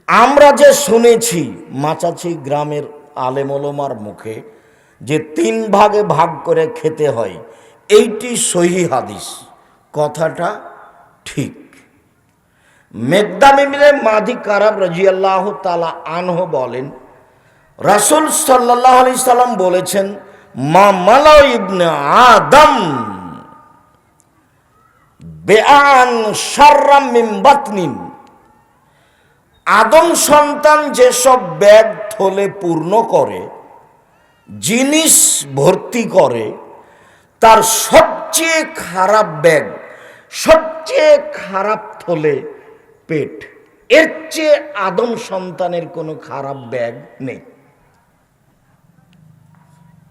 আমরা যে শুনেছি মাচাছি গ্রামের আলেম ওলামার মুখে যে 3 ভাগে ভাগ করে খেতে হয়, এইটি সহিহ হাদিস, কথাটা ঠিক। মেকদাম ইবনে মাদি কারাব রাদিয়াল্লাহু তাআলা আনহু বলেন, রাসূল সাল্লাল্লাহু আলাইহি সাল্লাম বলেছেন, মা মালা ইবনে আদম বেআন শাররাম মিন বাতনিন, আদম সন্তান যেসব ব্যাগ থলে পূর্ণ করে, জিনিস ভর্তি করে, তার সবচেয়ে খারাপ ব্যাগ, সবচেয়ে খারাপ থলে পেট। এর চেয়ে আদম সন্তানের কোনো খারাপ ব্যাগ নেই।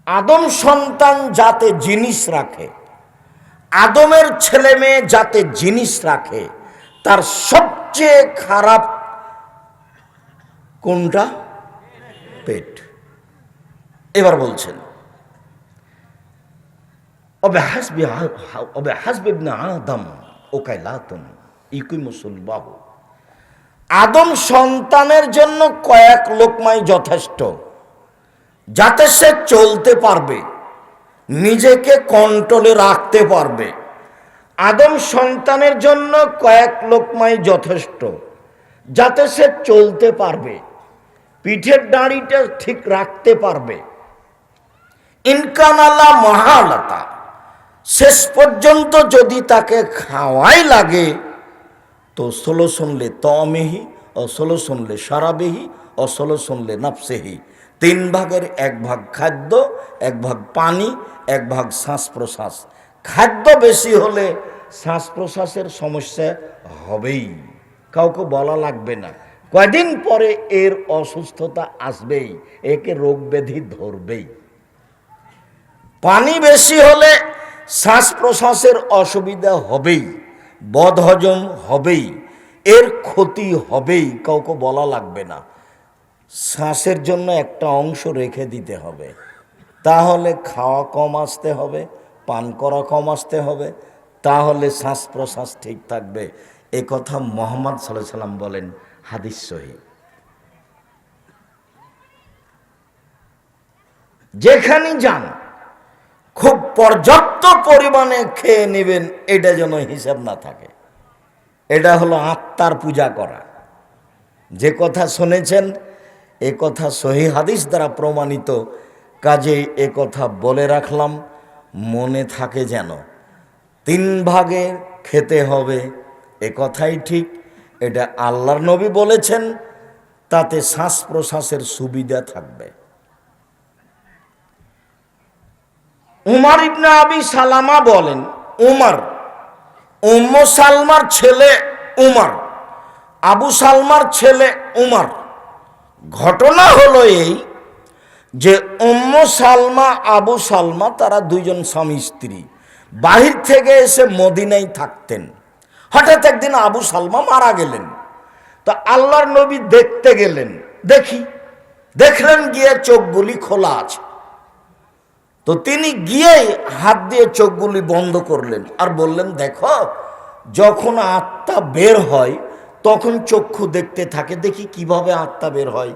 আদম সন্তান যাতে জিনিস রাখে, আদমের ছেলে মেয়ে যাতে জিনিস রাখে, তার সবচেয়ে খারাপ কোনটা? পেট। এবার বলছেন, আদম সন্তানের জন্য কয়েক লোকমাই যথেষ্ট, যাতে সে চলতে পারবে, নিজেকে কন্ট্রোলে রাখতে পারবে। আদম সন্তানের জন্য কয়েক লোকমাই যথেষ্ট, যাতে সে চলতে পারবে, পিঠের দাঁড়িটা ঠিক রাখতে পারবে। ইনকানাল্লাহ মহালতা, শেষ পর্যন্ত যদি তাকে খাওয়াই লাগে তো ষোলো শুনলে তমেহি, অষোলো শুনলে সারাবেহি, অষোলো শুনলে নাফসেহি। 3 ভাগের 1 ভাগ খাদ্য, 1 ভাগ পানি, 1 ভাগ শ্বাস প্রশ্বাস। খাদ্য বেশি হলে শ্বাস প্রশ্বাসের সমস্যা হবেই, কাউকে বলা লাগবে না, কয়দিন পরে এর অসুস্থতা আসবেই, একে রোগ ব্যাধি ধরবেই। পানি বেশি হলে শ্বাস প্রশ্বাসের অসুবিধা হবেই, বদহজম হবেই, এর ক্ষতি হবেই, কাউকে বলা লাগবে না। শ্বাসের জন্য একটা অংশ রেখে দিতে হবে, তাহলে খাওয়া কম আসতে হবে, পান করা কম আসতে হবে, তাহলে শ্বাস প্রশ্বাস ঠিক থাকবে। এ কথা মুহাম্মদ সাল্লাল্লাহু আলাইহি সাল্লাম বলেন, হাদিস সহিহ। যেখানে যান খুব পর্যাপ্ত পরিমাণে খেয়ে নেবেন, এটা যেন হিসাব না থাকে। এটা হলো আত্মার পূজা করা। যে কথা শুনেছেন এ কথা সহিহ হাদিস দ্বারা প্রমাণিত, কাজেই এ কথা বলে রাখলাম, মনে থাকে যেন। 3 ভাগে খেতে হবে, এ কথাই ঠিক। এটা আল্লাহর নবী বলেছেন, তাতে শ্বাস প্রশ্বাসের সুবিধা থাকবে। উমর ইবনে আবি সালামা বলেন, উমর, উম্মু সালমার ছেলে উমর, আবু সালমার ছেলে উমর। ঘটনা হলো এই যে উম্মু সালমা আবু সালমা তারা 2 জন স্বামী স্ত্রী বাহির থেকে এসে মদিনায় থাকতেন। হঠাৎ একদিন আবু সালমা মারা গেলেন। তো আল্লাহর নবী দেখতে গেলেন, দেখলেন গিয়ে চোখগুলি খোলা আছে। তো তিনি গিয়েই হাত দিয়ে চোখগুলি বন্ধ করলেন আর বললেন, দেখো, যখন আত্মা বের হয় তখন চক্ষু দেখতে থাকে, দেখি কিভাবে আত্মা বের হয়।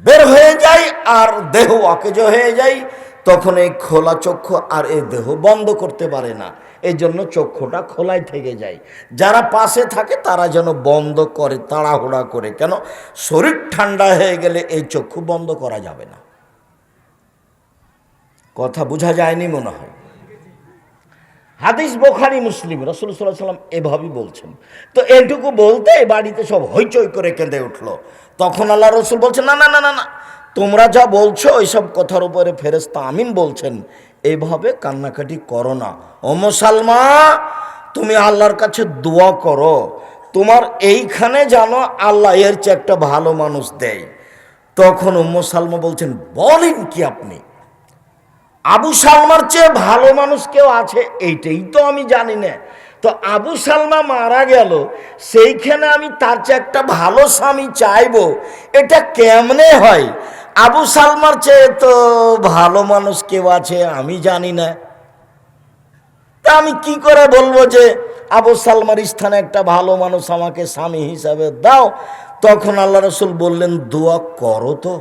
বের হয়ে যায় আর দেহ অকেজ হয়ে যায়, তখন এই খোলা চক্ষু আর এই দেহ বন্ধ করতে পারে না, এই জন্য চক্ষুটা খোলাই থেকে যায়। যারা পাশে থাকে তারা যেন বন্ধ করে, তাড়াহুড়া করে, কেন শরীর ঠান্ডা হয়ে গেলে এই চক্ষু বন্ধ করা যাবে না। কথা বোঝা যায়নি মনে হয়। হাদিস বুখারী মুসলিম, রাসূল সাল্লাল্লাহু আলাইহি ওয়াসাল্লাম এভাবেই বলছেন। তো এইটুকু বলতে বাড়িতে সব হইচই করে কেঁদে উঠলো। তখন আল্লাহ রসুল বলছেন, না না না না না, তোমরা যা বলছো ওইসব কথার উপরে ফেরেশতা আমিন বলছেন, এইভাবে কান্নাকাটি করো না। উম্মু সালমা, তুমি আল্লাহর কাছে দোয়া করো, তোমার এইখানে যেন আল্লাহ এর চেয়ে একটা ভালো মানুষ দেয়। তখন উম্মু সালমা বলছেন, বলেন কি আপনি, আবু সালমার চেয়ে ভালো মানুষ কেউ আছে? এইটাই তো আমি জানি না। তো আবু সালমা মারা গেল, সেইখানে আমি তার চেয়ে একটা ভালো স্বামী চাইবো, এটা কেমনে হয়? আবু সালমার চেয়ে তো ভালো মানুষ কেউ আছে আমি জানি না। তা আমি কি করে বলবো যে আবু সালমার স্থানে একটা ভালো মানুষ আমাকে স্বামী হিসাবে দাও। তখন আল্লাহ রসুল বললেন, দোয়া করো তো।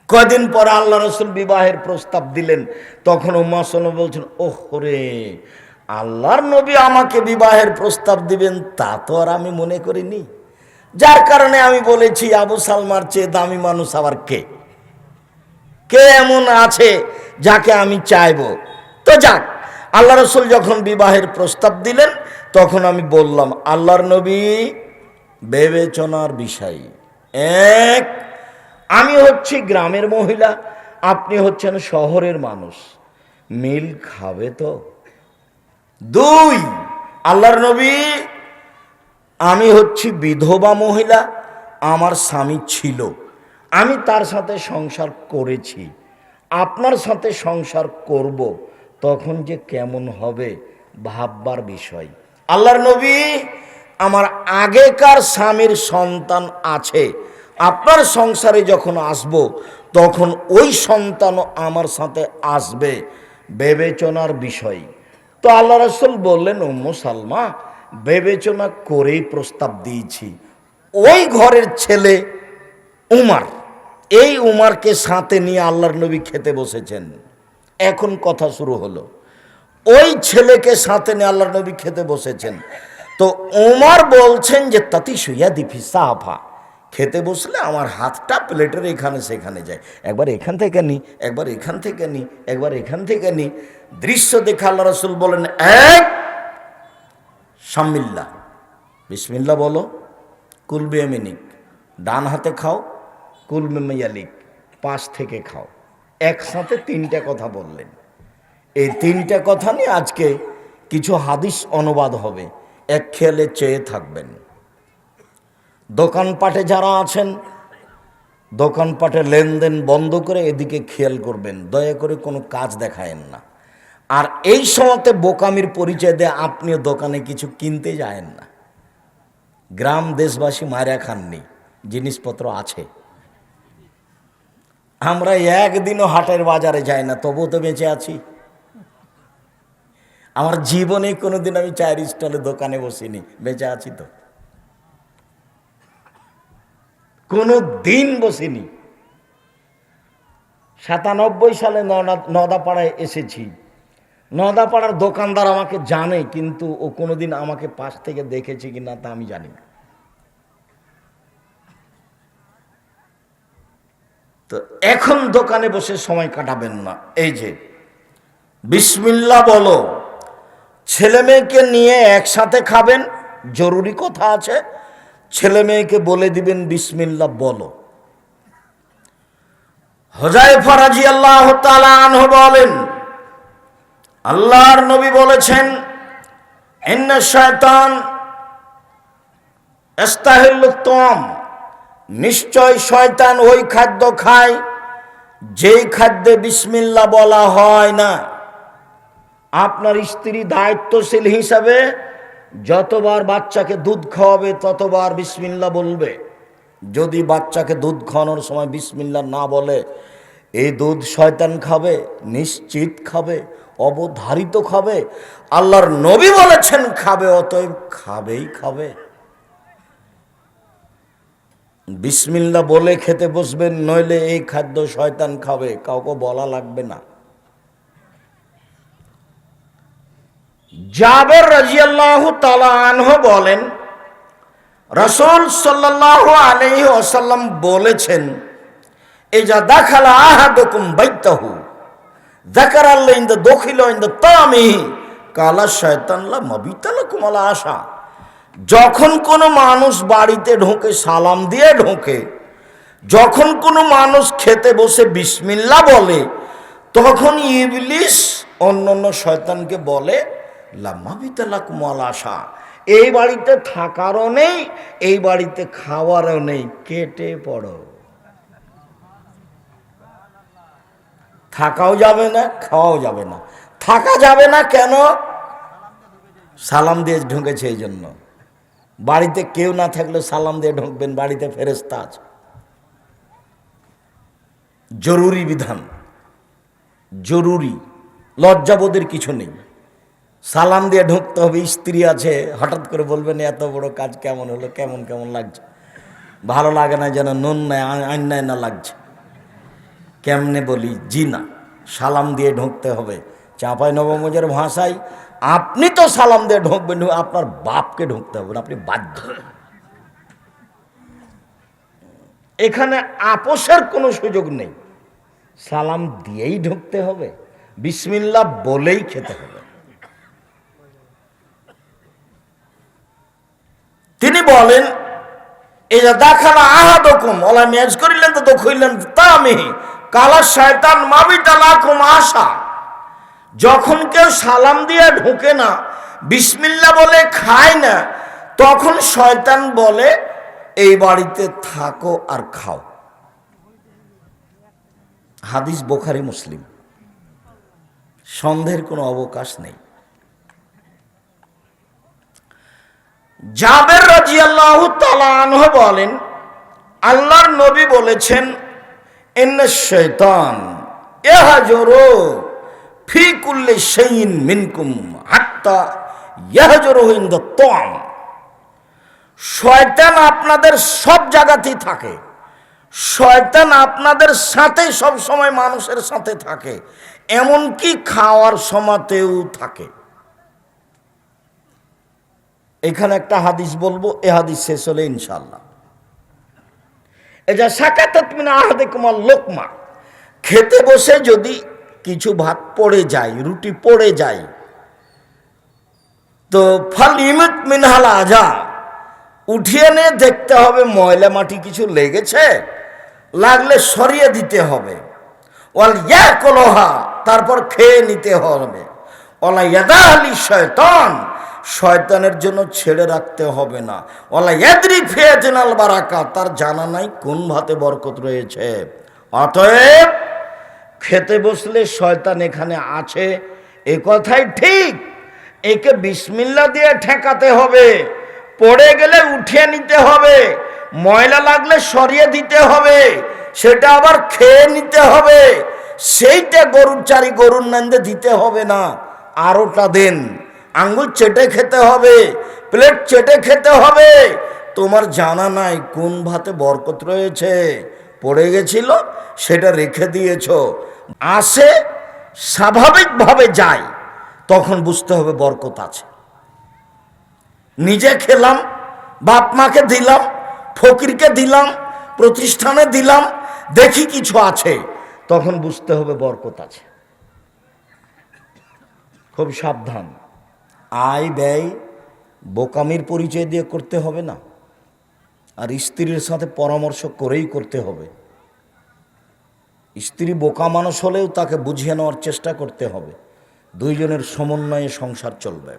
কয়দিন পরে আল্লাহ রসুল বিবাহের প্রস্তাব দিলেন। তখন উম্মে সালামা বলছেন, ওহ রে, আল্লাহর নবী আমাকে বিবাহের প্রস্তাব দিবেন তা তো আর আমি মনে করিনি। যার কারণে আমি বলেছি, আবু সালমার চেয়ে দামি মানুষ আবার কে এমন আছে যাকে আমি চাইব। তো যাক, আল্লাহ রসুল যখন বিবাহের প্রস্তাব দিলেন তখন আমি বললাম, আল্লাহর নবী, বিবেচনার বিষয় এক, আমি হচ্ছি গ্রামের মহিলা, আপনি হচ্ছেন শহরের মানুষ, মিল খাবে তো? দুই, আল্লাহর নবী, আমি হচ্ছি বিধবা মহিলা, আমার স্বামী ছিল, আমি তার সাথে সংসার করেছি, আপনার সাথে সংসার করব, তখন যে কেমন হবে ভাববার বিষয়। আল্লাহর নবী, আমার আগেকার স্বামীর সন্তান আছে, আপনার সংসারে যখন আসব তখন ওই সন্তানও আমার সাথে আসবে, বিবেচনার বিষয়। তো আল্লাহ রাসূল বললেন, উম্মে সালমা, বিবেচনা করেই প্রস্তাব দিয়েছি। ওই ঘরের ছেলে উমার, এই উমারকে সাথে নিয়ে আল্লাহর নবী খেতে বসেছেন। এখন কথা শুরু হলো, ওই ছেলেকে সাথে নিয়ে আল্লাহর নবী খেতে বসেছেন। তো উমার বলছেন যে, তাতি শুইয়া দিফি সাহাফা, খেতে বসলে আমার হাতটা প্লেটের এখানে সেখানে যায়, একবার এখান থেকে নি, একবার এখান থেকে নি, একবার এখান থেকে নি। দৃশ্য দেখে আল্লাহ রাসূল বলেন, এক, সামিল্লাহ, বিসমিল্লাহ বলো, কুলবে মিনিক, ডান হাতে খাও, কুলবে মেয়ালিক, পাশ থেকে খাও। একসাথে তিনটা কথা বললেন। এই তিনটা কথা নিয়ে আজকে কিছু হাদিস অনুবাদ হবে, এক খেয়ালে চেয়ে থাকবেন। দোকানপাটে যারা আছেন, দোকানপাটে লেনদেন বন্ধ করে এদিকে খেয়াল করবেন, দয়া করে কোনো কাজ দেখায়েন না। আর এই সময়তে বোকামির পরিচয় দিয়ে আপনিও দোকানে কিছু কিনতে যায়েন না। গ্রাম দেশবাসী মারা খাননি, জিনিসপত্র আছে। আমরা একদিনও হাটের বাজারে যাই না, তবুও তো বেঁচে আছি। আমার জীবনে কোনোদিন আমি চায়ের স্টলে দোকানে বসিনি, বেঁচে আছি তো, কোনো দিন বসিনি। 97 সালে নদাপাড়ায় এসেছি। নদাপাড়ার দোকানদার আমাকে জানে, কিন্তু ও কোনোদিন আমাকে পাশ থেকে দেখেছে কিনা তা আমি জানি না। তো এখন দোকানে বসে সময় কাটাবেন না। এই যে বিসমিল্লাহ বলো, ছেলে মেয়েকে নিয়ে একসাথে খাবেন, জরুরি কথা আছে, ছেলে মেয়েকে বলে দিবেন বিসমিল্লাহ বলো। হুযায়ফা রাদিয়াল্লাহু তাআলা আনহু বলেন, আল্লাহর নবী বলেছেন, ইন্না শায়তান ইস্তাহিল্লুত তাম, নিশ্চয় শয়তান ওই খাদ্য খায় যেই খাদ্যে বিসমিল্লাহ বলা হয় না। আপনার স্ত্রী দায়িত্বশীল হিসাবে যতবার বাচ্চাকে দুধ খাওয়াবে ততবার বিসমিল্লাহ বলবে। যদি বাচ্চাকে দুধ খাওয়ানোর সময় বিসমিল্লাহ না বলে, এই দুধ শয়তান খাবে, নিশ্চিত খাবে, অবধারিত খাবে। আল্লাহর নবী বলেছেন খাবে, অতএব খাবেই খাবে। বিসমিল্লাহ বলে খেতে বসবেন, নইলে এই খাদ্য শয়তান খাবে, কাউকে বলা লাগবে না। জাবের রাদিয়াল্লাহু তাআলা আনহু বলেন, রাসূল সাল্লাল্লাহু আলাইহি ওয়াসাল্লাম বলেছেন, ইজা দাখালা আহাদুকুম বাইতাহু যাকারাল্লাহ ইনদা দখিলা ইনদা তামিহি কালা শয়তান লা মাবিতা লাকুম আলা আশা। যখন কোনো মানুষ বাড়িতে ঢোকে সালাম দিয়ে ঢোকে, যখন কোনো মানুষ খেতে বসে বিসমিল্লাহ বলে, তখন ইবলিস অন্য শয়তানকে বলে, লা মাবিতা লাকুম আলা আশা, এই বাড়িতে থাকারও নেই, এই বাড়িতে খাওয়ারও নেই, কেটে পড়ো। থাকাও যাবে না, খাওয়াও যাবে না। থাকা যাবে না কেন? সালাম দিয়ে ঢুকেছে এই জন্য। বাড়িতে কেউ না থাকলে সালাম দিয়ে ঢুকবেন, বাড়িতে ফেরেশতা আছে। জরুরি বিধান, জরুরি, লজ্জাবোধের কিছু নেই। সালাম দিয়ে ঢুকতে হবে। স্ত্রী আছে, হঠাৎ করে বলবেন এত বড় কাজ কেমন হলো, কেমন কেমন লাগছে, ভালো লাগে না, যেন নুন নেয় আন্যায় না লাগছে। কেমনে বলি, জি না, সালাম দিয়ে ঢুকতে হবে। চাঁপাই নবগঞ্জের ভাষায় আপনি তো সালাম দিয়ে ঢুকবেন, আপনার বাপকে ঢুকতে হবে, আপনি বাধ্য। এখানে আপোষের কোনো সুযোগ নেই, সালাম দিয়েই ঢুকতে হবে, বিসমিল্লাহ বলেই খেতে হবে। তিনি বলেন, এই যে দেখালা আহাদকুম ওলা মেজ করিলেন তো দুঃখ হইলেন তামি কালা শয়তান মাবিটা লাকুম আশা। যখন কেউ সালাম দিয়ে ঢুকে না, বিসমিল্লাহ বলে খায় না, তখন শয়তান বলে এই বাড়িতে থাকো আর খাও। হাদিস বুখারী মুসলিম, সন্দেহের কোনো অবকাশ নেই। জাবের রাদিয়াল্লাহু তাআলা আনহু বলেন, আল্লাহর নবী বলেছেন, ইন্নাশ শাইতান ইয়াহজুরু ফি কুল্লি শাইইন মিনকুম হাত্তা ইয়াহজুরু ইনদা তাম। শয়তান আপনাদের সব জায়গাতেই থাকে, শয়তান আপনাদের সাথে সব সময় মানুষের সাথে থাকে, এমনকি খাওয়ার সময়তেও থাকে। এখানে একটা হাদিস বলবো, এ হাদিস শেষ হলে ইনশাআল্লাহ। এটা সাকাতাত মিন আহাদিকুম লোকমা, খেতে বসে যদি কিছু ভাত পড়ে যায়, রুটি পড়ে যায়, তো ফাল ইমিত মিনহাল আজা, উঠিয়ে নিয়ে দেখতে হবে ময়লা মাটি কিছু লেগেছে, লাগলে সরিয়ে দিতে হবে। ওয়াল ইয়াকুলহা, তারপর খেয়ে নিতে হবে। ওয়ালা ইয়াদালি শয়তান, শয়তানের জন্য ছেড়ে রাখতে হবে না। ওয়ালা ইয়াদরি ফিয়াতিনাল বারাকা, তার জানা নাই কোন ভাতে বরকত রয়েছে। অতএব খেতে বসলে শয়তান এখানে আছে, এ কথাই ঠিক। একে বিসমিল্লাহ দিয়ে ঠেকাতে হবে, পড়ে গেলে উঠিয়ে নিতে হবে, ময়লা লাগলে সরিয়ে দিতে হবে, সেটা আবার খেয়ে নিতে হবে। সেইটা গরুর নান্দে দিতে হবে না, আরোটা দেন, আঙ্গুল চেটে খেতে হবে, প্লেট চেটে খেতে হবে। তোমার জানা নাই কোন ভাতে বরকত রয়েছে, পড়ে গেছিল সেটা রেখে দিয়েছ। আসে স্বাভাবিকভাবে যায়, তখন বুঝতে হবে বরকত আছে। নিজে খেলাম, বাপ মাকে দিলাম, ফকিরকে দিলাম, প্রতিষ্ঠানে দিলাম, দেখি কিছু আছে, তখন বুঝতে হবে বরকত আছে। খুব সাবধান, আয় ব্যয় বোকামির পরিচয় দিয়ে করতে হবে না, আর স্ত্রীর সাথে পরামর্শ করেই করতে হবে। স্ত্রী বোকা মানুষ হলেও তাকে বুঝিয়ে নেওয়ার চেষ্টা করতে হবে, দুইজনের সমন্বয়ে সংসার চলবে।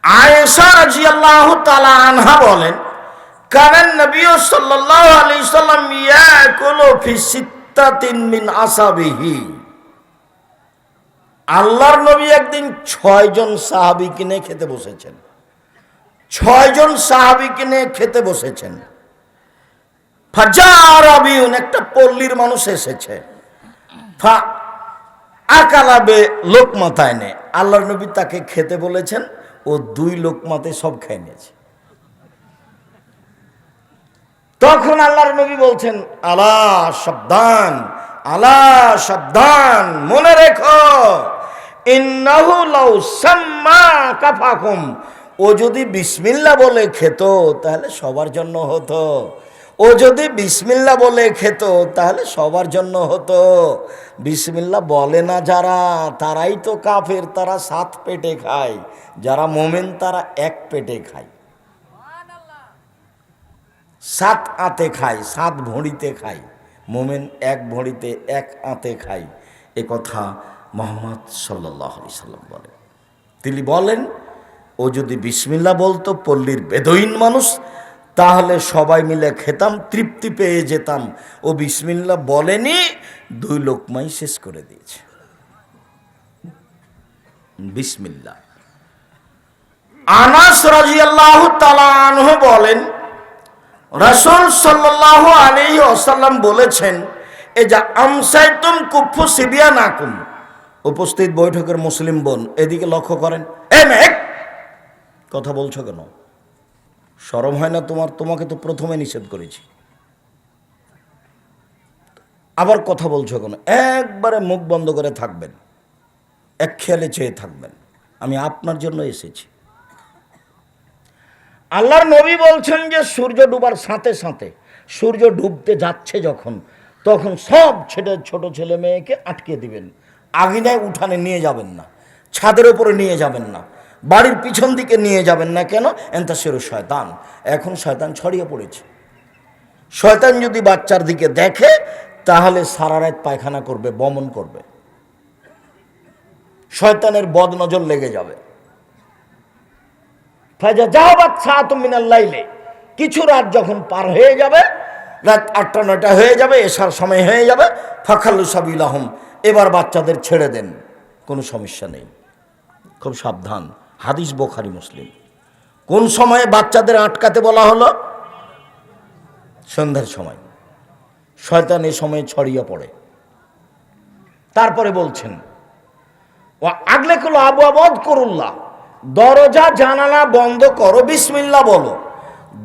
আয়েশা রাদিয়াল্লাহু তাআলা আনহা বলেন, কানান নবী সাল্লাল্লাহু আলাইহি সাল্লাম ইয়াকুলু ফি সিত্তাতিন মিন আসহাবিহি। আল্লাহর নবী একদিন 6 জন সাহাবীকে নিয়ে খেতে বসেছেন। 6 জন সাহাবীকে নিয়ে খেতে বসেছেন। ফাজারাবিউন, একটা পল্লীর মানুষ এসেছে। ফা আকালাবে লোকমাতায় নে, আল্লাহর নবী তাকে খেতে বলেছেন, ও 2 লোকমাতে সব খেয়ে নিয়েছে। তখন আল্লাহর নবী বলছেন, আলা সাবধান, আলা সাবধান, মনে রেখো, ইন্নাহু লাউ সাম্মা কাফাকুম, ও যদি বিসমিল্লাহ বলে খেত তাহলে সবার জন্য হতো। ও যদি বিসমিল্লাহ বলে খেত তাহলে সবার জন্য হতো। বিসমিল্লাহ বলে না যারা, তারাই তো কাফের, তারা 7 পেটে খায়। যারা মোমেন তারা 1 পেটে খায়, 7 আঁতে খায়, 7 ভঁড়িতে খায়। মোমেন 1 ভঁড়িতে 1 আঁতে খায়। এ কথা মুহাম্মদ সাল্লাল্লাহু আলাইহি সাল্লাম বলেন। তিনি বলেন, ও যদি বিসমিল্লাহ বলতো, পল্লীর বেদুইন মানুষ, তাহলে সবাই মিলে খেতাম, তৃপ্তি পেয়ে যেতাম। ও বিসমিল্লাহ বলেনি, 2 লোকমাই শেষ করে দিয়েছে। বিসমিল্লাহ। আনাস রাদিয়াল্লাহু তাআলা আনহু বলেন, রাসূল সাল্লাল্লাহু আলাইহি ওয়াসাল্লাম বলেছেন, এই যে আমসাইতুম কুফু সিবিয়ানাকুম, উপস্থিত বৈঠকের মুসলিম বোন এদিকে লক্ষ্য করেন। এ মেঘ, কথা বলছো কেন? শরম হয় না তোমার? তোমাকে তো প্রথমে নিষেধ করেছি, আবার কথা বলছো কেন? একবারে মুখ বন্ধ করে থাকবেন, এক খেয়ালে চেয়ে থাকবেন, আমি আপনার জন্য এসেছি। আল্লাহর নবী বলছেন যে সূর্য ডুবার সাথে সাথে, সূর্য ডুবতে যাচ্ছে যখন, তখন সব ছোট ছেলে মেয়েকে আটকে দিবেন, আঙিনায় উঠানে নিয়ে যাবেন না, ছাদের উপরে নিয়ে যাবেন না, বাড়ির পিছন দিকে নিয়ে যাবেন না। কেন? এন্তাসিরু শয়তান, এখন শয়তান ছড়িয়ে পড়েছে। শয়তান যদি বাচ্চার দিকে দেখে তাহলে সারা রাত পায়খানা করবে, বমন করবে, শয়তানের বদনজর লেগে যাবে। ফাজা জাহাবাত সাআতুম মিনাল লাইলে, কিছু রাত যখন পার হয়ে যাবে, রাত 8টা 9টা হয়ে যাবে, এশার সময় হয়ে যাবে, ফাখাল্লু সাবিলাহুম, এবার বাচ্চাদের ছেড়ে দেন, কোনো সমস্যা নেই। খুব সাবধান, হাদিস বুখারী মুসলিম। কোন সময়ে বাচ্চাদের আটকাতে বলা হলো? সন্ধ্যার সময়। শয়তান এই সময়ে ছড়িয়ে পড়ে। তারপরে বলছেন ও আগলে কুল আবু আবদ করুল্লাহ, দরজা জানালা বন্ধ করো, বিসমিল্লাহ বলো।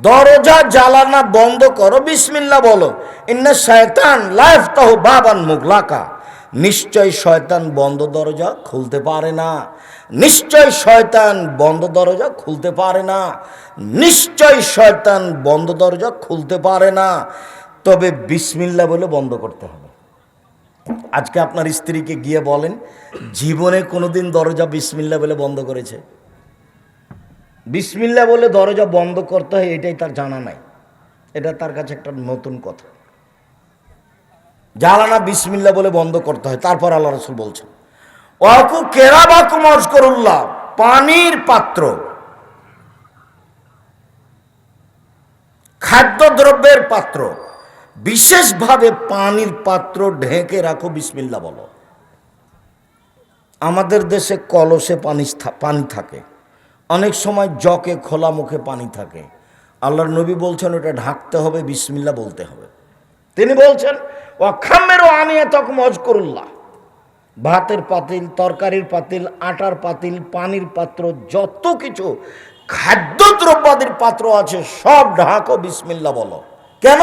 দরজা জানালা বন্ধ করো, বিসমিল্লাহ বলো। ইন্না শয়তান লা ইফতাহু বাবান মুগলাকা, নিশ্চয় শয়তান বন্ধ দরজা খুলতে পারে না। নিশ্চয় শয়তান বন্ধ দরজা খুলতে পারে না। নিশ্চয় শয়তান বন্ধ দরজা খুলতে পারে না। তবে বিসমিল্লাহ বলে বন্ধ করতে হবে। আজকে আপনার স্ত্রীকে গিয়ে বলেন, জীবনে কোনোদিন দরজা বিসমিল্লাহ বলে বন্ধ করেছে? বিসমিল্লাহ বলে দরজা বন্ধ করতে হয় এটাই তার জানা নাই। এটা তার কাছে একটা নতুন কথা। জানানা বিসমিল্লাহ বলে বন্ধ করতে হয়। তারপর আল্লাহ রাসূল বলছেন ওয়াকু কেরাবাকুম আযকুরুল্লাহ, পানির পাত্র, খাদ্যদ্রব্যের পাত্র, বিশেষভাবে পানির পাত্র ঢেকে রাখো, বিসমিল্লাহ বলো। আমাদের দেশে কলসে পানি থাকে, অনেক সময় জকে খোলা মুখে পানি থাকে। আল্লাহর নবী বলছেন ওটা ঢাকতে হবে, বিসমিল্লাহ বলতে হবে। তিনি বলছেন ওয়াখামেরও আনিয়াতাকুম আযকুরুল্লাহ, ভাতের পাতিল, তরকারির পাতিল, আটার পাতিল, পানির পাত্র, যত কিছু খাদ্যদ্রব্যাদির পাত্র আছে সব ঢাকো, বিসমিল্লাহ বলো। কেন?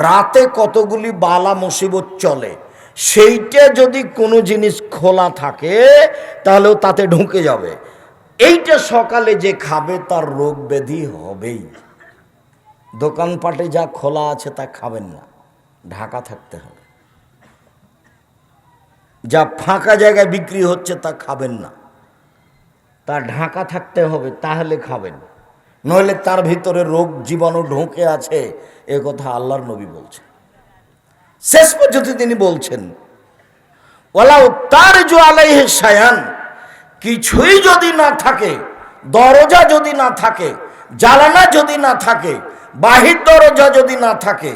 রাতে কতগুলি বালা মুসিবত চলে, সেইটা যদি কোনো জিনিস খোলা থাকে তাহলেও তাতে ঢুকে যাবে। এইটা সকালে যে খাবে তার রোগ ব্যাধি হবেই। দোকানপাটে যা খোলা আছে তা খাবেন না, ঢাকা থাকতে হবে। যা ফাঁকা জায়গায় বিক্রি হচ্ছে তা খাবেন না, তা ঢাকা থাকতে হবে, তাহলে খাবেন। নইলে তার ভিতরে রোগ জীবাণু ঢুকে আছে, এ কথা আল্লাহর নবী বলছেন। শেষ পর্যন্ত তিনি বলছেন ওয়ালাউ তারজু আলাইহি শায়ান, কিছুই যদি না থাকে, দরজা যদি না থাকে, জানালা যদি না থাকে, বাহির দরজা যদি না থাকে,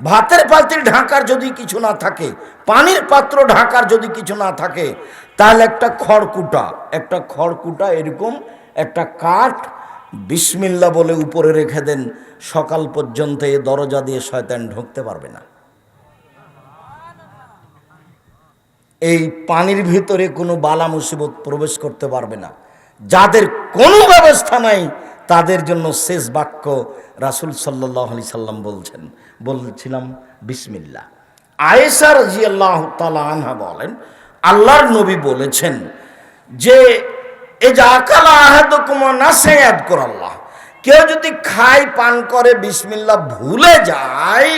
ভাতের পাতিল ঢাকার যদি কিছু না থাকে, পানির পাত্র ঢাকার যদি কিছু না থাকে, তাহলে একটা খড়কুটা এরকম একটা কাঠ বিসমিল্লাহ বলে উপরে রেখে দেন, সকাল পর্যন্ত এই দরজা দিয়ে শয়তান ঢুকতে পারবে না। এই পানির ভিতরে কোনো বালা মুসিবত প্রবেশ করতে পারবে না। যাদের কোনো ব্যবস্থা নাই তাদের জন্য শেষ বাক্য রাসূল সাল্লাল্লাহু আলাইহি সাল্লাম বলছিলাম বিসমিল্লাহ। আয়েশা রাদিয়াল্লাহু তাআলা আনহা বলেন আল্লাহর নবী বলেছেন যে এজা আকালা আহাদুকুম নাসিয়া ইয়াযকুরাল্লাহ, কেউ যদি খায় পান করে বিসমিল্লাহ ভুলে যায়,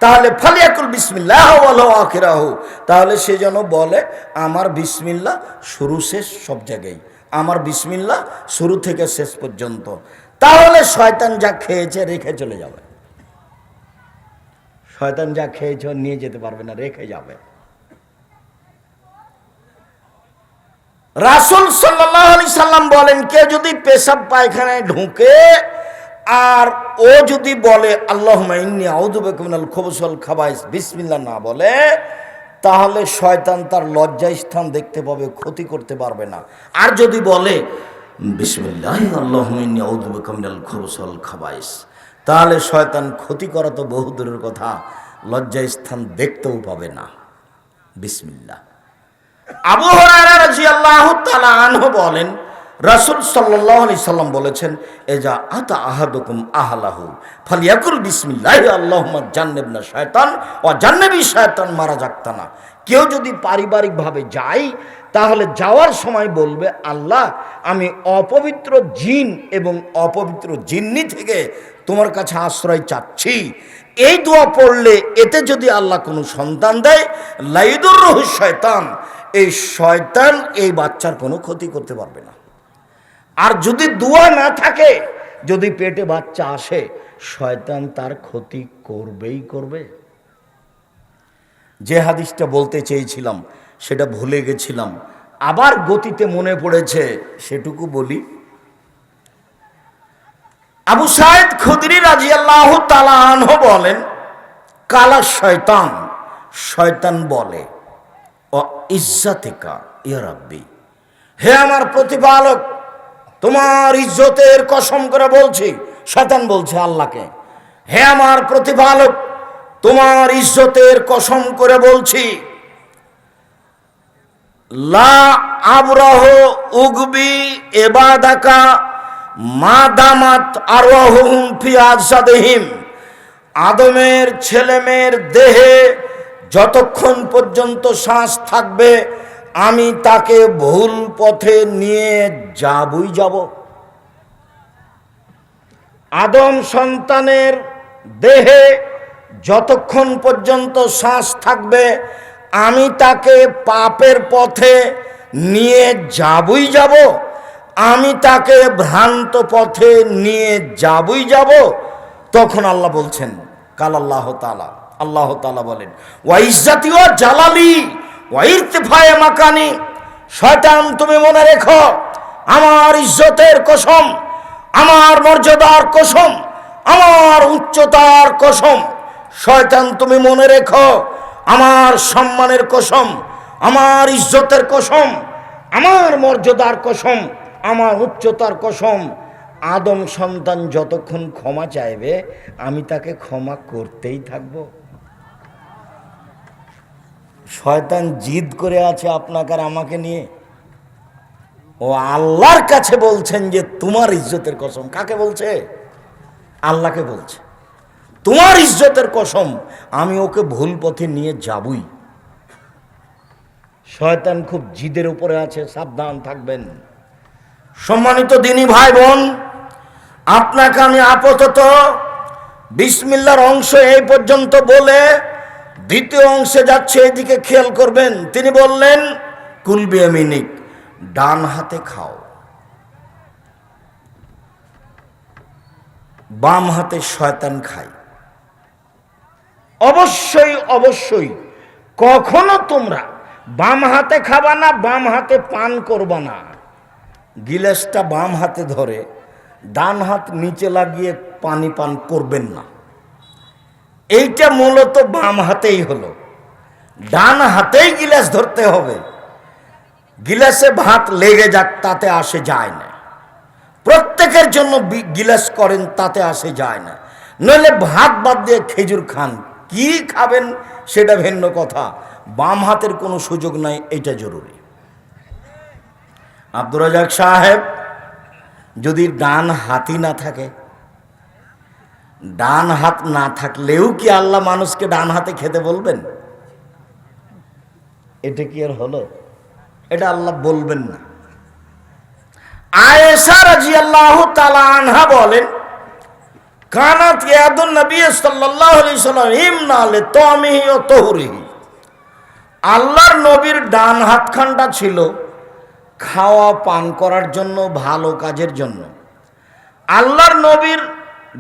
তাহলে ফালিয়াকুল বিসমিল্লাহ ওয়ালাহু আখিরাহু, তাহলে সে যেন বলে আমার বিসমিল্লাহ শুরু শেষ সব জায়গায়, আমার বিসমিল্লাহ শুরু থেকে শেষ পর্যন্ত। তাহলে শয়তান যা খেয়েছে রেখে চলে যাবে। শয়তান যা খেয়েছে নিয়ে যেতে পারবে না, রেখে যাবে। রাসূল সাল্লাল্লাহু আলাইহি সাল্লাম বলেন কেউ যদি পেশাব পায়খানায় ঢুকে আর ও যদি বলে আল্লাহুম্মা ইন্নী আউযু বিকা মিনাল খুবুসি ওয়াল খাবাইস বিসমিল্লাহ না বলে, তাহলে শয়তান তার লজ্জা স্থান দেখতে পাবে, ক্ষতি করতে পারবে না। আর যদি বলে বিসমিল্লাহ আল্লাহুম্মা ইন্নী আউযু বিকা মিনাল খুবুসি ওয়াল খাবাইস, তাহলে শয়তান ক্ষতি করা তো বহু দূরের কথা, লজ্জা স্থান দেখতেও পাবে না। বিসমিল্লাহ। আবু হুরায়রা রাদিয়াল্লাহু তাআলা আনহু বলেন, রাসূল সাল্লাল্লাহু আলাইহি সাল্লাম বলেছেন, এজা আতা আহাদুকুম আহলাহু ফালিয়াকুল বিসমিল্লাহি আল্লাহুম্মা জান্নিবনা শায়তান ওয়া জান্নিবি শায়তান মা রাযাকতানা। কেউ যদি পারিবারিকভাবে যায় তাহলে যাওয়ার সময় বলবে, আল্লাহ আমি অপবিত্র জিন এবং অপবিত্র জিন্নি থেকে তোমার কাছে আশ্রয় চাচ্ছি। এই দোয়া পড়লে এতে যদি আল্লাহ কোনো সন্তান দেয়, লাইদুররুহু শয়তান, এই শয়তান এই বাচ্চার কোনো ক্ষতি করতে পারবে না। আর যদি দোয়া না থাকে, যদি পেটে বাচ্চা আসে, শয়তান তার ক্ষতি করবেই করবে। যে হাদিসটা বলতে চেয়েছিলাম সেটা ভুলে গেছিলাম, আবার গতিতে মনে পড়েছে, সেটুকু বলি। আবু সাঈদ খুদরি রাদিয়াল্লাহু তাআলা আনহু বলেন, কালা শয়তান, শয়তান বলে, ও ইজ্জাতিকা ইয়া রাব্বি, হে আমার প্রতিপালক, তোমার ইজ্জতের কসম করে বলছি। শয়তান বলছে আল্লাহকে, হে আমার প্রতিপালক, তোমার ইজ্জতের কসম করে বলছি, লা আবরাহ উগবি ইবাদাকা মা দামাত আরওয়াহুম ফি আজসাদিহিম, আদমের ছেলেমেয়ের দেহে যতক্ষণ পর্যন্ত শ্বাস থাকবে আমি তাকে ভুল পথে নিয়ে যাবই যাব। আদম সন্তানের দেহে যতক্ষণ পর্যন্ত শ্বাস থাকবে আমি তাকে পাপের পথে নিয়ে যাবই যাব, আমি তাকে ভ্রান্ত পথে নিয়ে যাবই যাব। তখন আল্লাহ বলছেন, কাল আল্লাহ তাআলা, আল্লাহ তাআলা বলেন, ওয়া ইজ্জাতি ওয়া জালালি ওয়া ইরতিফায়ে মাকানি, শয়তান তুমি মনে রেখো, আমার ইজ্জতের কসম, আমার মর্যাদার কসম, আমার উচ্চতার কসম, শয়তান তুমি মনে রেখো, আমার সম্মানের কসম, আমার ইজ্জতের কসম, আমার মর্যাদার কসম, আমার উচ্চতার কসম, আদম সন্তান যতক্ষণ ক্ষমা চাইবে আমি তাকে ক্ষমা করতেই থাকব। শয়তান জিদ করে আছে আপনাকে আর আমাকে নিয়ে। ও আল্লাহর কাছে বলছেন যে তোমার ইজ্জতের কসম। কাকে বলছে? আল্লাহকে বলছে, তোমার ইজ্জতের কসম আমি ওকে ভুল পথে নিয়ে যাবই। শয়তান খুব জিদের উপরে আছে, সাবধান থাকবেন। সম্মানিত দিনী ভাই বোন, আপনাকে আমি আপাতত বিসমিল্লাহর অংশ এই পর্যন্ত বলে দ্বিতীয় অংশে যাচ্ছে, এদিকে খেয়াল করবেন। তিনি বললেন, কুল বিয়ামিনিক, ডান হাতে খাও, বাম হাতে শয়তান খায়। অবশ্যই অবশ্যই কখনো তোমরা বাম হাতে খাবা না, বাম হাতে পান করবা না। গিলাসটা বাম হাতে ধরে ডান হাত নিচে লাগিয়ে পানি পান করবেন না। এইটা মূলত বাম হাতেই হলো, ডান হাতেই গিলাস ধরতে হবে। গিলাসে ভাত লেগে যাক তাতে আসে যায় না, প্রত্যেকের জন্য গিলাস করেন তাতে আসে যায় না। নইলে ভাত বাদ দিয়ে খেজুর খান, কি খাবেন সেটা ভিন্ন কথা, বাম হাতের কোনো সুযোগ নাই, এটা জরুরি। আব্দুর রাজ্জাক সাহেব যদি ডান হাতই না থাকে, ডান হাত না থাকলেও কি আল্লাহ মানুষকে ডান হাতে খেতে বলবেন? এটা কি আর হলো? এটা আল্লাহ বলবেন না। আয়েশা রাদিয়াল্লাহু তাআলা আনহা বলেন, কানাত ইয়াদুন নবী সাল্লাল্লাহু আলাইহি ওয়াসাল্লাম ইমনা লিতামিহি ওয়া তুহরিহি, আল্লাহর নবীর ডান হাতখানটা ছিল খাওয়া পান করার জন্য, ভালো কাজের জন্য। আল্লাহর নবীর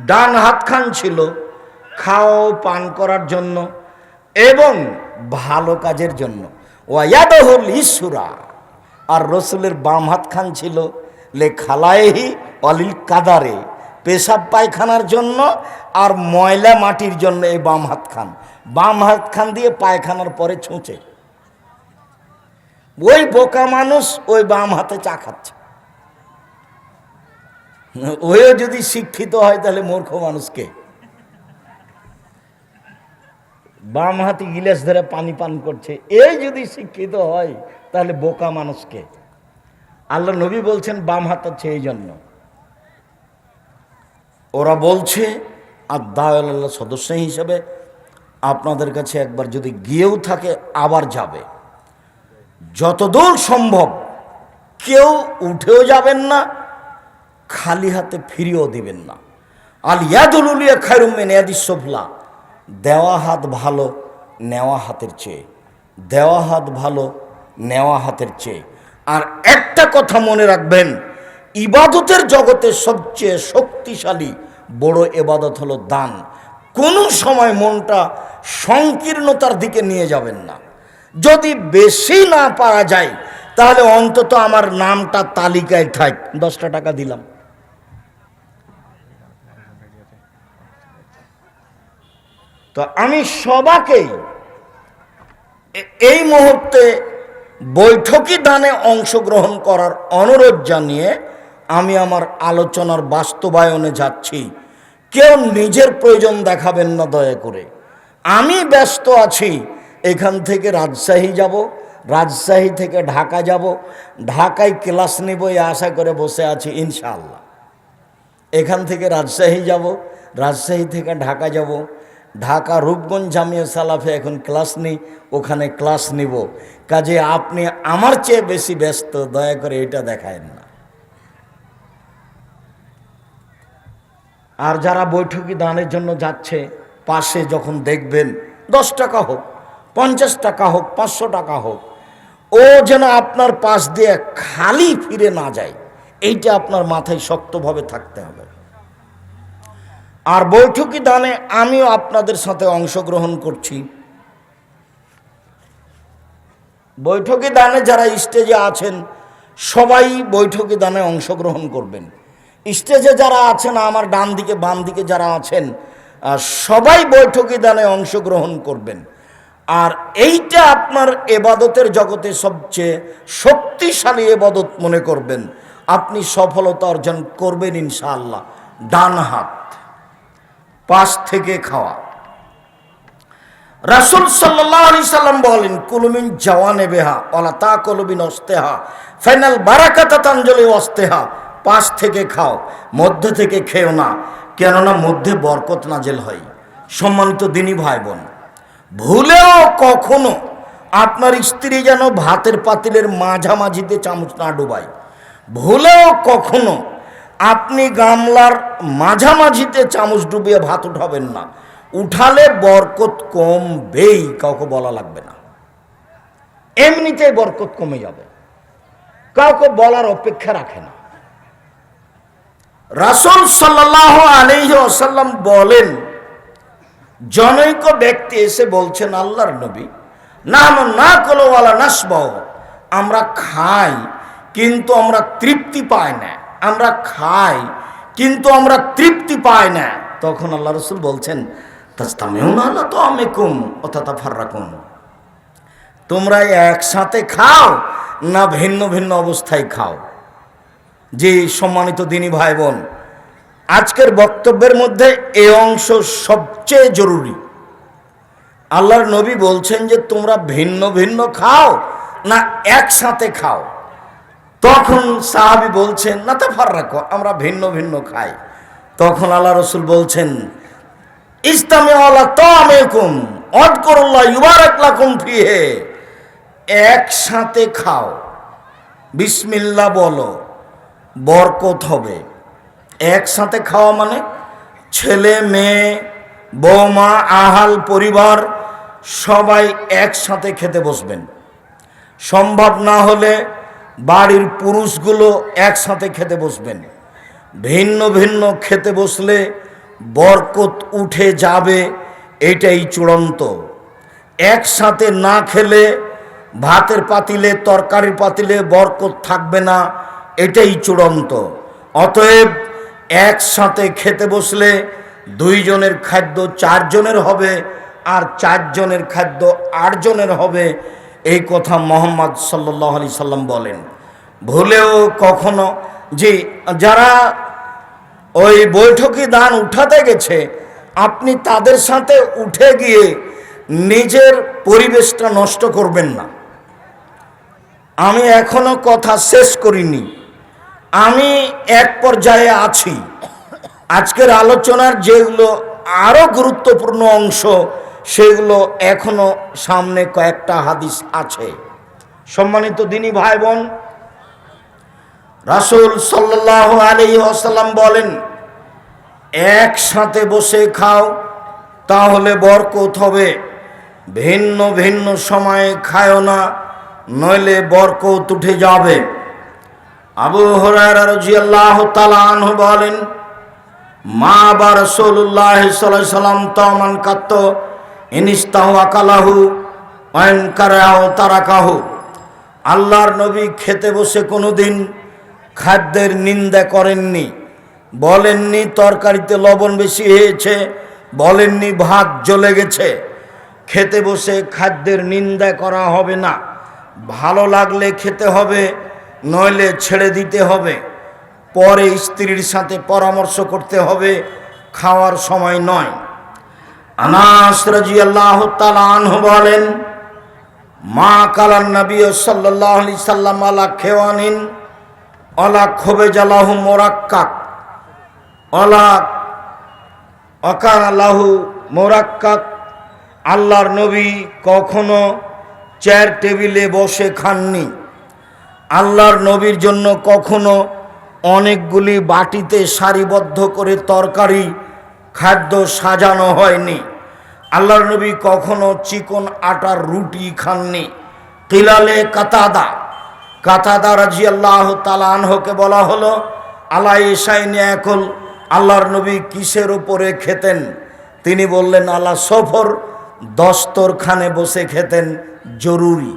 ডান হাতখান ছিল খাওয়া পান করার জন্য এবং ভালো কাজের জন্য। ওয়ায়াদহুল ইসরা, আর রসুলের বাম হাতখান ছিল লে খালায়েহি অলিল কাদারে, পেশাব পায়খানার জন্য আর ময়লা মাটির জন্য। এই বাম হাতখান, বাম হাতখান দিয়ে পায়খানার পরে ছুঁচে। ওই বোকা মানুষ ওই বাম হাতে চা খাচ্ছে। ওইও যদি শিক্ষিত হয় তাহলে মূর্খ মানুষকে বাম হাতে গিলাস ধরে পানি পান করছে, এই যদি শিক্ষিত হয় তাহলে বোকা মানুষকে আল্লাহ নবী বলছেন বাম হাত হচ্ছে এই জন্য। ওরা বলছে আর দাওয়াল্লাহ সদস্য হিসেবে আপনাদের কাছে একবার যদি গিয়েও থাকে আবার যাবে, যতদূর সম্ভব কেউ উঠেও যাবেন না, খালি হাতে ফিরিয়েও দিবেন না। আল ইয়াদুল উলিয়া খায়রুম মিন ইয়াদিস সুফলা, দেওয়া হাত ভালো নেওয়া হাতের চেয়ে, দেওয়া হাত ভালো নেওয়া হাতের চেয়ে। আর একটা কথা মনে রাখবেন, ইবাদতের জগতে সবচেয়ে শক্তিশালী বড় ইবাদত হলো দান। কোনো সময় মনটা সংকীর্ণতার দিকে নিয়ে যাবেন না। যদি বেশি না পারা যায় তাহলে অন্তত আমার নামটা তালিকায় থাক, 10টা টাকা দিলাম। তো আমি সবাইকেই এই মুহূর্তে বৈঠকি দানে অংশগ্রহণ করার অনুরোধ জানিয়ে আমি আমার আলোচনার বাস্তবায়নে যাচ্ছি। কেউ নিজের প্রয়োজন দেখাবেন না দয়া করে। আমি ব্যস্ত আছি, এখান থেকে রাজশাহী যাব, রাজশাহী থেকে ঢাকা যাব, ঢাকায় ক্লাস নেব এই আশা করে বসে আছি ইনশাআল্লাহ। এখান থেকে রাজশাহী যাব, রাজশাহী থেকে ঢাকা যাব, ঢাকা রূপগঞ্জ জামিয়া সালাফে এখন ক্লাস নেই, ওখানে ক্লাস নিব। কাজে আপনি আমার চেয়ে বেশি ব্যস্ত, দয়া করে এটা দেখায়েন না। আর যারা বৈঠকি দানের জন্য যাচ্ছে, পাশে যখন দেখবেন 10 টাকা হোক, 50 টাকা হোক, 500 টাকা হোক, ও যেন আপনার পাশ দিয়ে খালি ফিরে না যায়, এইটা আপনার মাথায় শক্তভাবে থাকতে হবে। আর বৈঠকি দানে আমিও আপনাদের সাথে অংশগ্রহণ করছি। বৈঠকি দানে যারা স্টেজে আছেন সবাই বৈঠকি দানে অংশগ্রহণ করবেন। স্টেজে যারা আছেন, আমার ডান দিকে বাম দিকে যারা আছেন, সবাই বৈঠকি দানে অংশগ্রহণ করবেন। আর এইটা আপনার এবাদতের জগতে সবচেয়ে শক্তিশালী এবাদত মনে করবেন, আপনি সফলতা অর্জন করবেন ইনশাআল্লাহ। ডান হাত পাশ থেকে খাওয়া। রাসূল সাল্লাল্লাহু আলাইহি সাল্লাম বলেন, কুলুমিন জাওয়ানে বেহা ওয়ালা তাকুলুবিন ওয়াস্তেহা ফাইনাল বারাকাতা তানজলি ওয়াস্তেহা। পাশ থেকে খাও, মধ্যে থেকে খেও না, কেননা মধ্যে বরকত নাজেল হয়। সম্মানিত দিনী ভাই বোন, ভুলেও কখনো আপনার স্ত্রী যেন ভাতের পাতিলের মাঝামাঝিতে চামচ না ডুবায়। ভুলেও কখনো আপনি গামলার মাঝামাঝিতে চামচ ডুবিয়ে ভাত উঠাবেন না। উঠালে বরকত কমবেই, কাউকে বলা লাগবে না, এমনিতেই বরকত কমে যাবে, কাউকে বলার অপেক্ষা রাখে না। রাসূল সাল্লাল্লাহু আলাইহি ওয়াসাল্লাম বলেন, জনৈক ব্যক্তি এসে বলছেন, আল্লাহর নবী, না কলো ওয়ালা নাসবাও, আমরা খাই কিন্তু আমরা তৃপ্তি পাই না, আমরা খাই কিন্তু আমরা তৃপ্তি পাই না। তখন আল্লাহ রাসূল বলছেন, তাসতামিউনা আলা তাআমিকুম ওয়া তাতাফাররাকুন, তোমরা একসাথে খাও না ভিন্ন ভিন্ন অবস্থায় খাও। যে সম্মানিত দিনী ভাই বোন, আজকের বক্তব্যের মধ্যে এই অংশ সবচেয়ে জরুরি। আল্লাহর নবী বলছেন যে তোমরা ভিন্ন ভিন্ন খাও না একসাথে খাও। তখন সাহাবী বলছেন, না তাফাররাকু, আমরা ভিন্ন ভিন্ন খাই। তখন আল্লাহ রাসূল বলছেন, ইসতামিউ আলা তাআমিকুম ওয়াযকুরুল্লাহ ইউবারাক লাকুম ফিহি, একসাথে খাও, বিসমিল্লাহ বলো, বরকত হবে। একসাথে খাওয়া মানে ছেলে মেয়ে বৌমা আহাল পরিবার সবাই একসাথে খেতে বসবেন। সম্ভব না হলে বাড়ির পুরুষগুলো একসাথে খেতে বসবেন। ভিন্ন ভিন্ন খেতে বসলে বরকত উঠে যাবে, এটাই চূড়ান্ত। একসাথে না খেলে ভাতের পাতিলে তরকারির পাতিলে বরকত থাকবে না, এটাই চূড়ান্ত। অতএব একসাথে খেতে বসলে 2 জনের খাদ্য 4 জনের হবে, আর 4 জনের খাদ্য 8 জনের হবে, এই কথা মুহাম্মদ সাল্লাল্লাহু আলাইহি সাল্লাম বলেন। ভুলেও কখনো যে যারা ওই বৈঠকি দান উঠাতে গেছে, আপনি তাদের সাথে উঠে গিয়ে নিজের পরিবেশটা নষ্ট করবেন না। আমি এখনো কথা শেষ করিনি, আমি এক পর্যায়ে আছি। আজকের আলোচনার যেগুলো আরো গুরুত্বপূর্ণ অংশ সেগুলো এখনো সামনে কয়েকটা হাদিস আছে। সম্মানিত দিনী ভাই বোন, রাসূল সাল্লাল্লাহু আলাইহি ওয়াসাল্লাম বলেন, একসাথে বসে খাও তাহলে বরকত হবে, ভিন্ন ভিন্ন সময়ে খায়ও না, নইলে বরকত উঠে যাবে। আবু হুরায়রা রাদিয়াল্লাহু তাআলা আনহু বলেন, মা বা রাসূলুল্লাহ সাল্লাল্লাহু আলাইহি ওয়াসাল্লাম তামান কাত্ত ইনিস্তাহু আকালাহু ওয়ান কারাহু তারাকাহু। আল্লাহর নবী খেতে বসে কোনোদিন খাদ্যের নিন্দা করেননি, বলেননি তরকারিতে লবণ বেশি হয়েছে, বলেননি ভাত জ্বলে গেছে। খেতে বসে খাদ্যের নিন্দা করা হবে না, ভালো লাগলে খেতে হবে, নইলে ছেড়ে দিতে হবে। পরে স্ত্রীর সাথে পরামর্শ করতে হবে, খাওয়ার সময় নয়। আনাস রাদিয়াল্লাহু তাআলা আনহু বলেন, মা কালান নবী সাল্লাল্লাহু আলাইহি সাল্লাম আলা খেওয়ানিন আলা খুবজালাহু মুরাক্কাক আলা আকানা লাহু মুরাক্কাক। আল্লাহর নবী কখনো চেয়ার টেবিলে বসে খাননি, আল্লাহর নবীর জন্য কখনো অনেকগুলি বাটিতে সারিবদ্ধ করে তরকারি খাদ্য সাজানো হয়নি, আল্লাহর নবী কখনো চিকন আটার রুটি খাননি। কিলালে কাতাদা রাদিয়াল্লাহু তাআলা আনহুকে বলা হলো, আলা ইসাইনি ইয়াকুল, আল্লাহর নবী কিসের উপরে খেতেন? তিনি বললেন, আলা সফর, দস্তরখানে বসে খেতেন। জরুরি,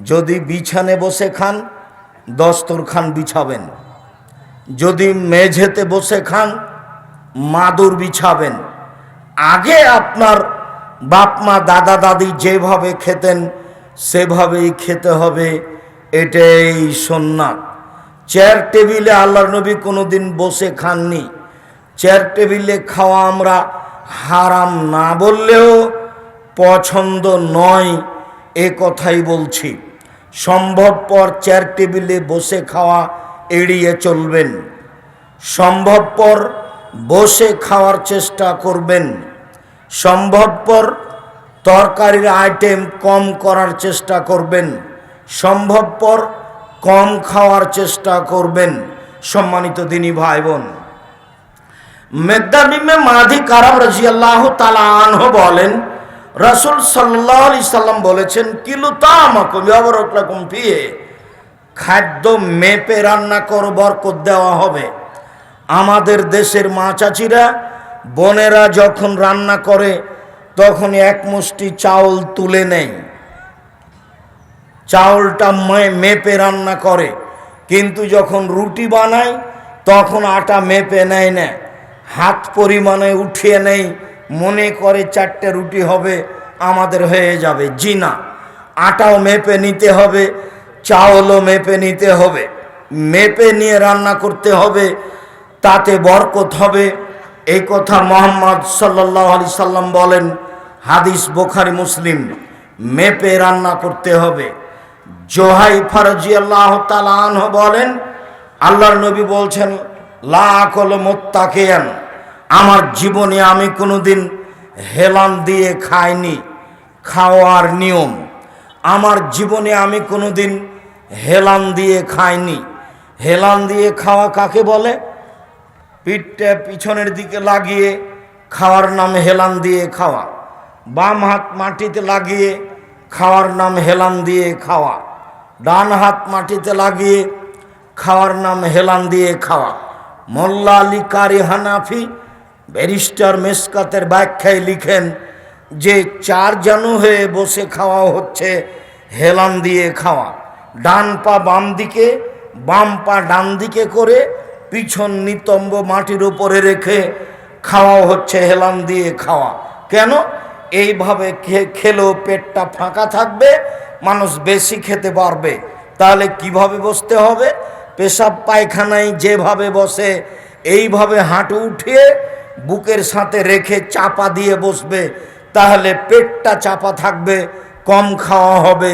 যদি বিছানে বসে খান দস্তরখান বিছাবেন, যদি মেঝেতে বসে খান মাদুর বিছাবেন। আগে আপনার বাপ মা দাদা দাদি যেভাবে খেতেন সেভাবেই খেতে হবে, এটাই সুন্নাত। চেয়ার টেবিলে আল্লাহর নবী কোনোদিন বসে খাননি। চেয়ার টেবিলে খাওয়া আমরা হারাম না বললেও পছন্দ নয় এ কথাই বলছি। সম্ভবপর চেয়ার টেবিলে বসে খাওয়া এড়িয়ে চলবেন, সম্ভবপর বসে খাওয়ার চেষ্টা করবেন, সম্ভবপর তরকারির আইটেম কম করার চেষ্টা করবেন, সম্ভবপর কম খাওয়ার চেষ্টা করবেন। সম্মানিত দিনী ভাই বোন, মিকদাদ ইবনে মাদি কারাব রাদিয়াল্লাহু তাআলা আনহু বলেন, রাসূল সাল্লাল্লাহু আলাইহি সাল্লাম বলেছেন, কিলু তামাকুম ইয়াবারাক লাকুম ফিহি, খাদ্য মেপে রান্না করো, বরকত দেওয়া হবে। আমাদের দেশের মা চাচিরা বোনেরা যখন রান্না করে তখন এক মুষ্টি চাউল তুলে নেয়, চাউলটা মেপে রান্না করে, কিন্তু যখন রুটি বানায় তখন আটা মেপে নেয় না, হাত পরিমাণে উঠিয়ে নেই, মনে করে 4টে রুটি হবে আমাদের হয়ে যাবে। জি না, আটাও মেপে নিতে হবে, চাউলও মেপে নিতে হবে, মেপে নিয়ে রান্না করতে হবে, তাতে বরকত হবে। এই কথা মুহাম্মদ সাল্লাল্লাহু আলাইহি সাল্লাম বলেন, হাদিস বুখারী মুসলিম। মেপে রান্না করতে হবে। জুহাইফা রাদিয়াল্লাহু তাআলা আনহু বলেন, আল্লাহর নবী বলছেন, লা আকুলু মুত্তাকিয়ান, আমার জীবনে আমি কোনোদিন হেলান দিয়ে খাইনি। খাওয়ার নিয়ম, আমার জীবনে আমি কোনোদিন হেলান দিয়ে খাইনি। হেলান দিয়ে খাওয়া কাকে বলে? পিঠটা পিছনের দিকে লাগিয়ে খাওয়ার নাম হেলান দিয়ে খাওয়া, বাম হাত মাটিতে লাগিয়ে খাওয়ার নাম হেলান দিয়ে খাওয়া, ডান হাত মাটিতে লাগিয়ে খাওয়ার নাম হেলান দিয়ে খাওয়া। মোল্লা আলী কারি হানাফি ব্যারিস্টার মেসকাতের ব্যাখ্যায় লিখেন যে 4 জানু হয়ে বসে খাওয়া হচ্ছে হেলান দিয়ে খাওয়া। ডান পা বাম দিকে, বাম পা ডান দিকে করে পিছন নিতম্ব মাটির উপরে রেখে খাওয়া হচ্ছে হেলান দিয়ে খাওয়া। কেন? এইভাবে খেলেও পেটটা ফাঁকা থাকবে, মানুষ বেশি খেতে পারবে। তাহলে কিভাবে বসতে হবে? পেশাব পায়খানায় যেভাবে বসে এইভাবে হাঁটু উঠিয়ে বুকের সাথে রেখে চাপা দিয়ে বসবে, তাহলে পেটটা চাপা থাকবে, কম খাওয়া হবে।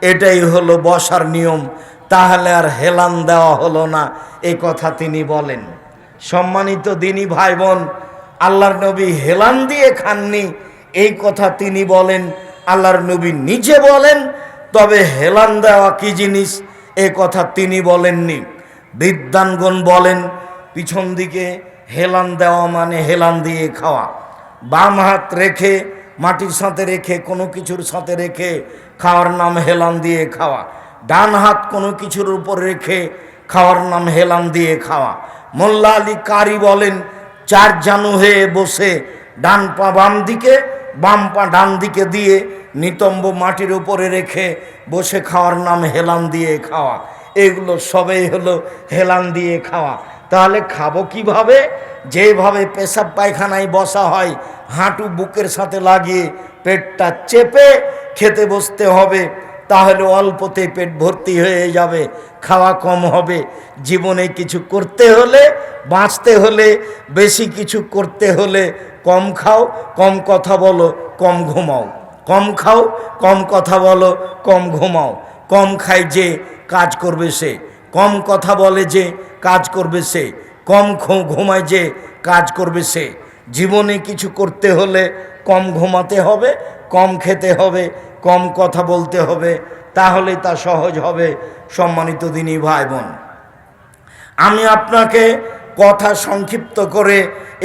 এটাই হলো বসার নিয়ম, তাহলে আর হেলান দেওয়া হলো না, এই কথা তিনি বলেন। সম্মানিত দিনী ভাই বোন, আল্লাহর নবী হেলান দিয়ে খাননি এই কথা তিনি বলেন, আল্লাহর নবী নিজে বলেন। তবে হেলান দেওয়া কি জিনিস এ কথা তিনি বলেননি। বিদ্বানগণ বলেন পিছন দিকে হেলান দেওয়া মানে হেলান দিয়ে খাওয়া, বাম হাত রেখে মাটির সাথে রেখে কোনো কিছুর সাথে রেখে খাওয়ার নাম হেলান দিয়ে খাওয়া, ডান হাত কোনো কিছুর উপর রেখে খাওয়ার নাম হেলান দিয়ে খাওয়া। মোল্লা আলী কারি বলেন চার জানু হয়ে বসে ডান পা বাম দিকে বাম পা ডান দিকে দিয়ে নিতম্ব মাটির উপরে রেখে বসে খাওয়ার নাম হেলান দিয়ে খাওয়া। এগুলো সবই হলো হেলান দিয়ে খাওয়া। তাহলে খাবো কিভাবে? যেভাবে পেশাব পায়খানায় বসা হয় হাঁটু বুকের সাথে লাগিয়ে পেটটা চেপে খেতে বসতে হবে, তাহলে অল্পতে পেট ভর্তি হয়ে যাবে, খাওয়া কম হবে। জীবনে কিছু করতে হলে, বাঁচতে হলে, বেশি কিছু করতে হলে কম খাও, কম কথা বলো, কম ঘুমাও। কম খাও, কম কথা বলো, কম ঘুমাও। কম খায় যে কাজ করবে সে, কম কথা বলে যে কাজ করবে সে, কম ঘুমায় যে কাজ করবে সে। জীবনে কিছু করতে হলে কম ঘুমাতে হবে, কম খেতে হবে, কম কথা বলতে হবে, তাহলে তা সহজ হবে। সম্মানিত দিনী ভাই বোন, আমি আপনাকে কথা সংক্ষিপ্ত করে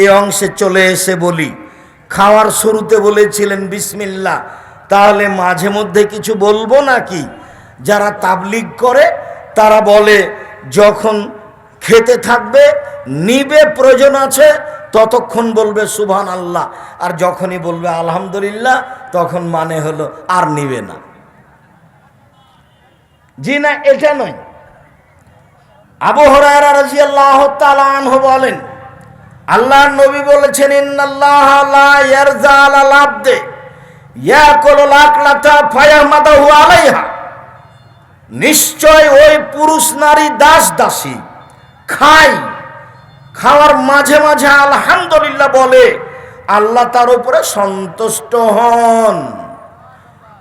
এই অংশে চলে এসে বলি। খাওয়ার শুরুতে বলেছিলেন বিসমিল্লাহ, তাহলে মাঝে মধ্যে কিছু বলবো নাকি? যারা তাবলিগ করে তারা বলে যখন খেতে থাকবে নিবে, প্রয়োজন আছে ততক্ষণ বলবে সুবহান আল্লাহ, আর যখনই বলবে আলহামদুলিল্লাহ তখন মানে হলো আর নিবে না। জি না, এটা নয়। আবু হুরায়রা রাদিয়াল্লাহু তাআলা আনহু বলেন আল্লাহর নবী বলেছেন ইন্নাল্লাহা লা ইয়ারজা আলাল আবদে ইয়াকুলুল আকলাতা ফায়াহমাদাহু আলাইহা, নিশ্চয় ওই পুরুষ নারী দাস দাসী খায়, খাওয়ার মাঝে মাঝে আলহামদুলিল্লাহ বলে, আল্লাহ তার উপরে সন্তুষ্ট হন।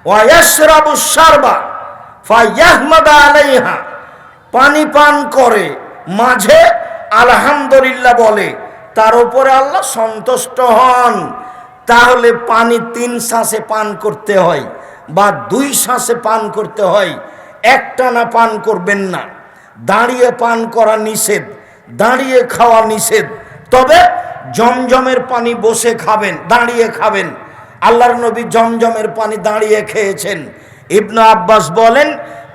ওয়া ইয়াশরাবু শারবা ফায়াহমাদা আলাইহা, পানি পান করে মাঝে আলহামদুলিল্লাহ বলে, তার উপরে আল্লাহ সন্তুষ্ট হন। তাহলে পানি 3 শ্বাসে পান করতে হয় বা 2 শ্বাসে পান করতে হয়, একটানা পান করবেন না। দাঁড়িয়ে পান করা নিষেধ, দাঁড়িয়ে খাওয়া নিষেধ। তবে জমজমের পানি বসে খাবেন, দাঁড়িয়ে খাবেন। আল্লাহর নবী জমজমের পানি দাঁড়িয়ে খেয়েছেন। ইবনে আব্বাস বলেন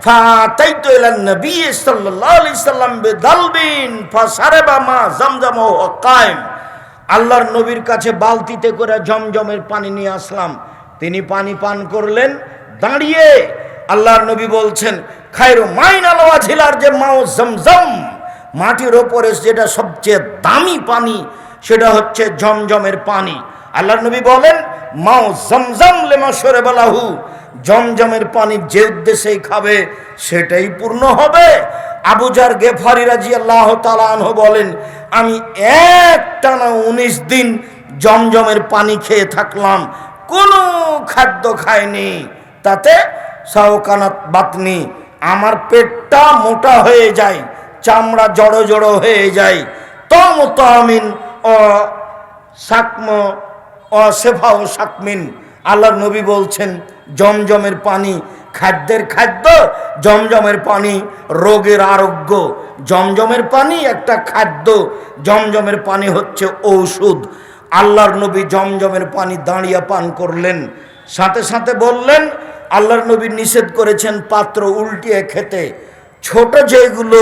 ফাতাইতু ইলান নবী সাল্লাল্লাহু আলাইহি সাল্লাম বিদালবিন ফাশারাবা মা জমজম ওয়া কায়েম, আল্লাহর নবীর কাছে বালতিতে করে জমজমের পানি নিয়ে আসলাম, তিনি পানি পান করলেন দাঁড়িয়ে। আল্লাহর নবী বলছেন খায়রু মাইন আল ওয়াজিলার যে মাও জমজম, মাটির ওপরে যেটা সবচেয়ে দামি পানি সেটা হচ্ছে জমজমের পানি। আল্লাহর নবী বলেন মাও জমজম লিমা শরবালাহু, জমজমের পানি যে উদ্দেশ্যেই খাবে সেটাই পূর্ণ হবে। আবু জার গেফারি রাদিয়াল্লাহু তাআলা আনহু বলেন আমি একটানা 19 দিন জমজমের পানি খেয়ে থাকলাম, কোনো খাদ্য খাইনি, তাতে সাওকানাত বাতনি, আমার পেটটা মোটা হয়ে যায়, চামড়া জড়ো জড়ো হয়ে যায়। তমতামিন ও সাকম ও সেফা ও সাকমিন, আল্লাহর নবী বলছেন জমজমের পানি খাদ্যের খাদ্য, জমজমের পানি রোগের আরোগ্য। জমজমের পানি একটা খাদ্য, জমজমের পানি হচ্ছে ঔষধ। আল্লাহর নবী জমজমের পানি দাঁড়িয়ে পান করলেন, সাথে সাথে বললেন আল্লাহর নবী নিষেধ করেছেন পাত্র উল্টিয়ে খেতে। ছোট যেগুলো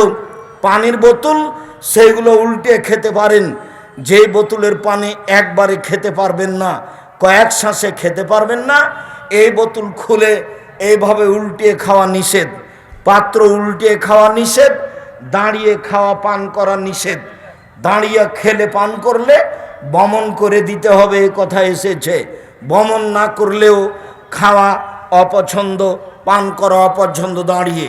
পানির বোতল সেইগুলো উল্টিয়ে খেতে পারেন, যেই বোতলের পানি একবারে খেতে পারবেন না, কয়েক শ্বাসে খেতে পারবেন না, এই বোতল খুলে এইভাবে উল্টিয়ে খাওয়া নিষেধ। পাত্র উল্টিয়ে খাওয়া নিষেধ, দাঁড়িয়ে খাওয়া পান করা নিষেধ। দাঁড়িয়ে খেলে পান করলে বমন করে দিতে হবে, এই কথা এসেছে। বমন না করলেও খাওয়া অপছন্দ, পান করা অপছন্দ দাঁড়িয়ে।